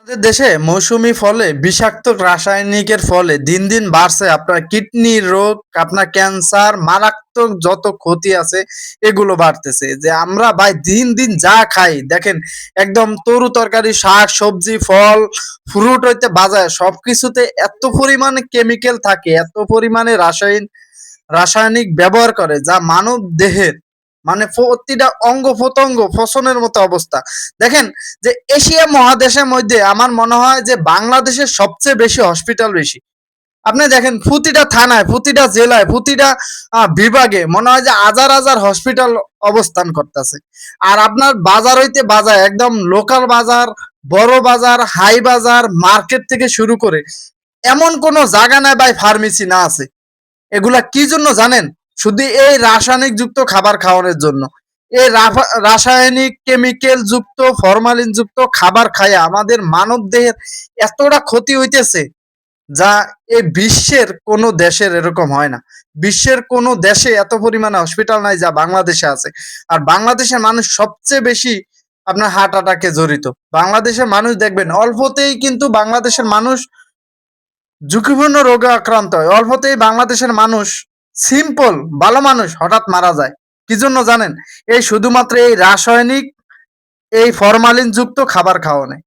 আমাদের দেশে মৌসুমী ফলে বিষাক্ত রাসায়নিকের ফলে দিন দিন বাড়ছে আপনার কিডনি রোগ, আপনার ক্যান্সার, মারাত্মক যত ক্ষতি আছে এগুলো বাড়তেছে। যে আমরা ভাই দিন দিন যা খাই দেখেন, একদম তরু তরকারি, শাক সবজি, ফল, ফ্রুট হইতে বাজায় সবকিছুতে এত পরিমাণে কেমিক্যাল থাকে, এত পরিমাণে রাসায়নিক ব্যবহার করে, যা মানব দেহের মানে প্রতিটা অঙ্গ প্রত্যঙ্গ ফসনের মতো অবস্থা। দেখেন যে এশিয়া মহাদেশের মধ্যে আমার মনে হয় যে বাংলাদেশের সবচেয়ে বেশি হসপিটাল বেশি। আপনি দেখেন প্রতিটা থানায়, প্রতিটা জেলায়, প্রতিটা বিভাগে মনে হয় যে হাজার হাজার হসপিটাল অবস্থান করতেছে। আর আপনার বাজার হইতে বাজার, একদম লোকাল বাজার, বড় বাজার, হাই বাজার, মার্কেট থেকে শুরু করে এমন কোনো জায়গা নাই ভাই ফার্মেসি না আছে। এগুলা কি জন্য জানেন? শুধু এই রাসায়নিক যুক্ত খাবার খাওয়ানোর জন্য। এই রাসায়নিক কেমিক্যাল যুক্ত ফরমালিন যুক্ত খাবার খায় আমাদের মানব দেহের এতটা ক্ষতি হইতেছে, যা এই বিশ্বের কোনো দেশের এরকম হয় না। বিশ্বের কোনো দেশে এত পরিমাণে হসপিটাল নাই যা বাংলাদেশে আছে। আর বাংলাদেশের মানুষ সবচেয়ে বেশি আপনার হার্ট অ্যাটাকে জড়িত। বাংলাদেশের মানুষ দেখবেন অল্পতেই কিন্তু বাংলাদেশের মানুষ ঝুঁকিপূর্ণ রোগে আক্রান্ত হয়। অল্পতেই বাংলাদেশের মানুষ, সিম্পল ভালো মানুষ হঠাৎ মারা যায়। কি জন্য জানেন? এই শুধুমাত্র এই রাসায়নিক, এই ফরমালিন যুক্ত খাবার খাওয়ানো।